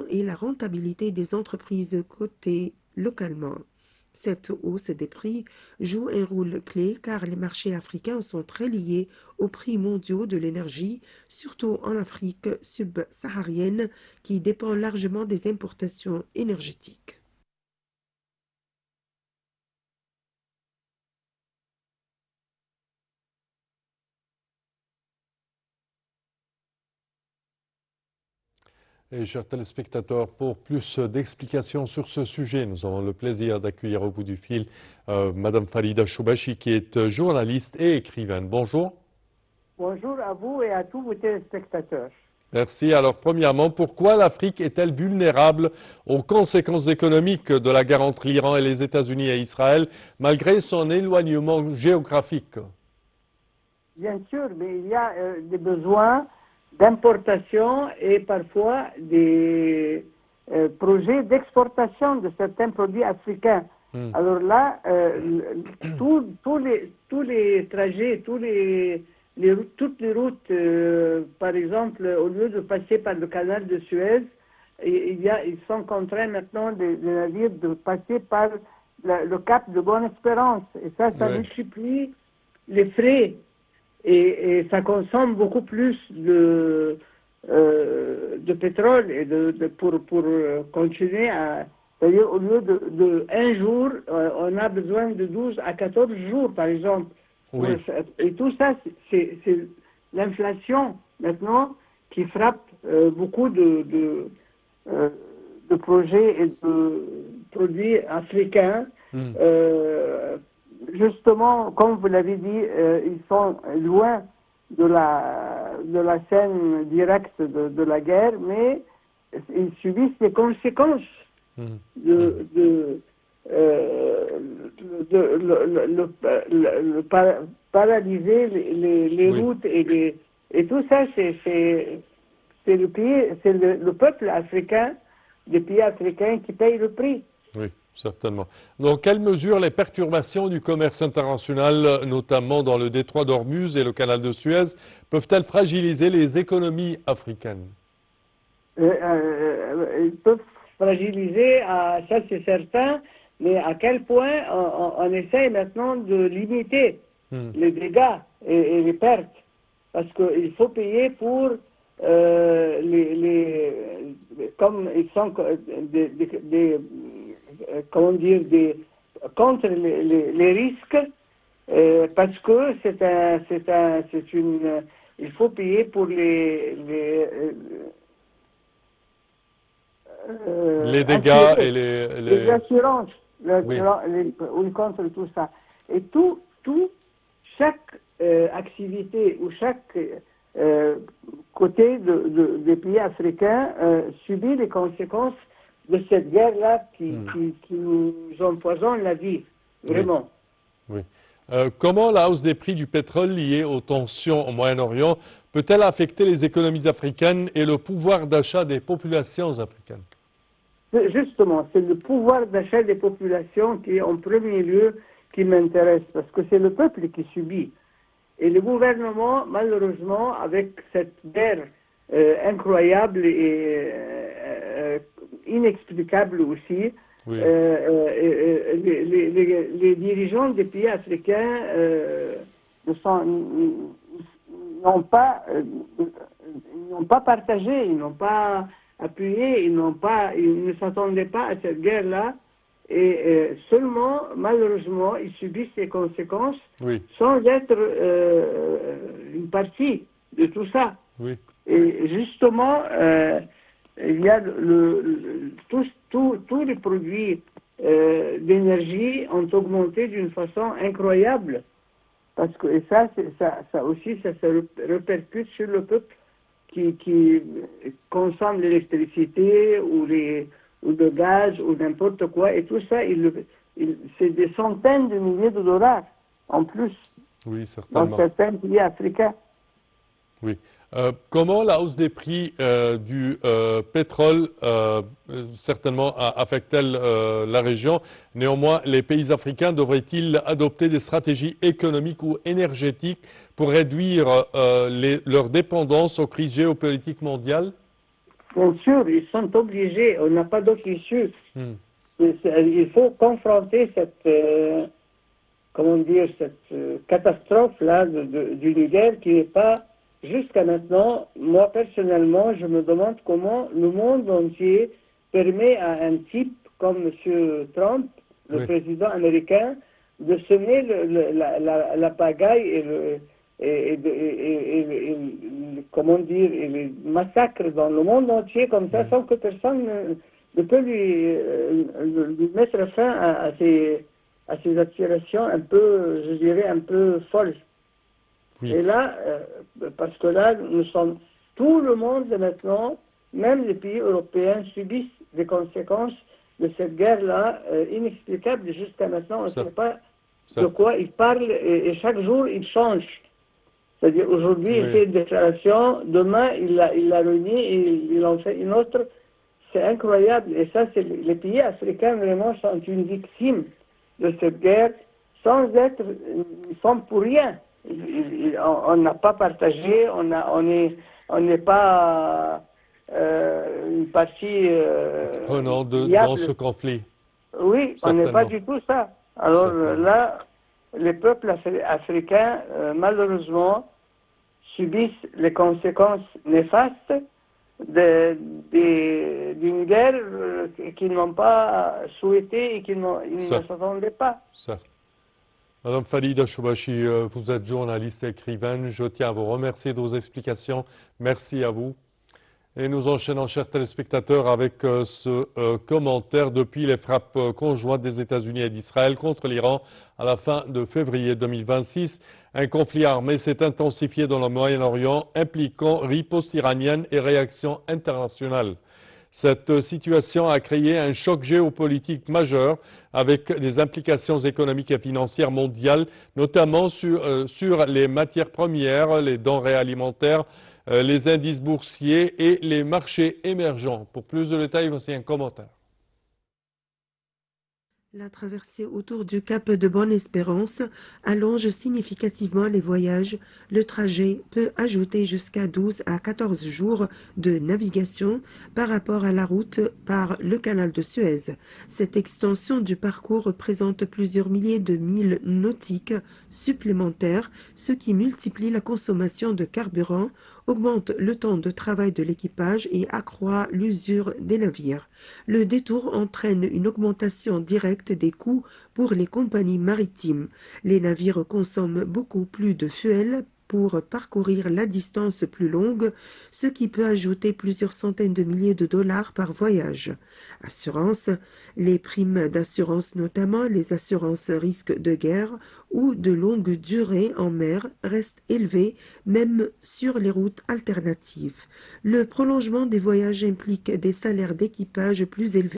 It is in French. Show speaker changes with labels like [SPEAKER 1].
[SPEAKER 1] et la rentabilité des entreprises cotées localement. Cette hausse des prix joue un rôle clé car les marchés africains sont très liés aux prix mondiaux de l'énergie, surtout en Afrique subsaharienne qui dépend largement des importations énergétiques.
[SPEAKER 2] Et chers téléspectateurs, pour plus d'explications sur ce sujet, nous avons le plaisir d'accueillir au bout du fil Madame Farida Choubachi, qui est journaliste et écrivaine. Bonjour.
[SPEAKER 3] Bonjour à vous et à tous vos téléspectateurs.
[SPEAKER 2] Merci. Alors, premièrement, pourquoi l'Afrique est-elle vulnérable aux conséquences économiques de la guerre entre l'Iran et les États-Unis et Israël, malgré son éloignement géographique?
[SPEAKER 3] Bien sûr, mais il y a des besoins d'importation et parfois des projets d'exportation de certains produits africains. Alors là, tous les trajets, toutes les routes, par exemple, au lieu de passer par le canal de Suez, ils sont contraints maintenant, les navires, de passer par le cap de Bonne-Espérance. Et ça multiplie les frais. Et ça consomme beaucoup plus de pétrole et pour continuer à... C'est-à-dire, au lieu de un jour, on a besoin de 12 à 14 jours, par exemple.
[SPEAKER 2] Oui.
[SPEAKER 3] Et tout ça, c'est l'inflation, maintenant, qui frappe beaucoup de projets et de produits africains. Justement, comme vous l'avez dit, ils sont loin de la scène directe de la guerre, mais ils subissent les conséquences paralyser les routes et tout ça, c'est le peuple africain, des pays africains qui payent le prix.
[SPEAKER 2] Oui, certainement. Dans quelle mesure les perturbations du commerce international, notamment dans le détroit d'Ormuz et le canal de Suez, peuvent-elles fragiliser les économies africaines?
[SPEAKER 3] Ils peuvent fragiliser, ça c'est certain, mais à quel point on essaye maintenant de limiter les dégâts et les pertes, parce qu'il faut payer pour comme ils sont comment dire, contre les risques, parce que il faut payer pour les
[SPEAKER 2] dégâts et les
[SPEAKER 3] assurances, oui, contre tout ça. Et chaque activité ou chaque côté des pays africains subit les conséquences de cette guerre-là qui nous empoisonne la vie, vraiment.
[SPEAKER 2] Oui. Comment la hausse des prix du pétrole liée aux tensions au Moyen-Orient peut-elle affecter les économies africaines et le pouvoir d'achat des populations africaines?
[SPEAKER 3] Justement, c'est le pouvoir d'achat des populations qui est en premier lieu qui m'intéresse, parce que c'est le peuple qui subit. Et le gouvernement, malheureusement, avec cette guerre incroyable et inexplicable aussi, les dirigeants des pays africains n'ont pas partagé, ils n'ont pas appuyé, ils ne s'attendaient pas à cette guerre-là. Et seulement, malheureusement, ils subissent les conséquences sans être une partie de tout ça. Et justement, il y a tous les produits d'énergie ont augmenté d'une façon incroyable. Parce que et ça aussi, ça se répercute sur le peuple qui consomme l'électricité ou le gaz ou n'importe quoi, et tout ça, c'est des centaines de milliers de dollars en plus dans certains pays africains.
[SPEAKER 2] Oui. Comment la hausse des prix du pétrole certainement affecte-t-elle la région? Néanmoins, les pays africains devraient-ils adopter des stratégies économiques ou énergétiques pour réduire leur dépendance aux crises géopolitiques mondiales?
[SPEAKER 3] Bien sûr, ils sont obligés, on n'a pas d'autre issue.
[SPEAKER 2] Hmm.
[SPEAKER 3] Il faut confronter cette, comment dire, cette catastrophe-là du Niger qui n'est pas, jusqu'à maintenant, moi personnellement, je me demande comment le monde entier permet à un type comme M. Trump, le
[SPEAKER 2] Oui.
[SPEAKER 3] président américain, de semer la pagaille comment dire, et les massacres dans le monde entier comme ça, sans que personne ne peut lui mettre fin à ses aspirations un peu, je dirais, un peu folles.
[SPEAKER 2] Oui.
[SPEAKER 3] Et là, parce que là, nous sommes, tout le monde maintenant, même les pays européens, subissent les conséquences de cette guerre-là, inexplicable jusqu'à maintenant. On ne sait pas de quoi il parle et chaque jour il change. C'est-à-dire aujourd'hui il fait une déclaration, demain il la renie et il en fait une autre. C'est incroyable. Et ça, les pays africains vraiment sont une victime de cette guerre sans être, ils sont pour rien. On n'a pas partagé, on n'est pas une partie
[SPEAKER 2] prenant dans ce conflit.
[SPEAKER 3] Oui, on n'est pas du tout ça. Alors là, les peuples africains, malheureusement, subissent les conséquences néfastes d'une guerre qu'ils n'ont pas souhaitée et qu'ils ne s'attendaient pas.
[SPEAKER 2] Ça. Madame Farida Choubachi, vous êtes journaliste et écrivaine. Je tiens à vous remercier de vos explications. Merci à vous. Et nous enchaînons, chers téléspectateurs, avec ce commentaire depuis les frappes conjointes des États-Unis et d'Israël contre l'Iran à la fin de février 2026. Un conflit armé s'est intensifié dans le Moyen-Orient, impliquant riposte iranienne et réaction internationale. Cette situation a créé un choc géopolitique majeur avec des implications économiques et financières mondiales, notamment sur les matières premières, les denrées alimentaires, les indices boursiers et les marchés émergents. Pour plus de détails, voici un commentaire.
[SPEAKER 1] La traversée autour du cap de Bonne-Espérance allonge significativement les voyages. Le trajet peut ajouter jusqu'à 12 à 14 jours de navigation par rapport à la route par le canal de Suez. Cette extension du parcours représente plusieurs milliers de milles nautiques supplémentaires, ce qui multiplie la consommation de carburant, augmente le temps de travail de l'équipage et accroît l'usure des navires. Le détour entraîne une augmentation directe des coûts pour les compagnies maritimes. Les navires consomment beaucoup plus de fuel pour parcourir la distance plus longue, ce qui peut ajouter plusieurs centaines de milliers de dollars par voyage. Assurance, les primes d'assurance, notamment les assurances risques de guerre ou de longue durée en mer, restent élevées même sur les routes alternatives. Le prolongement des voyages implique des salaires d'équipage plus élevés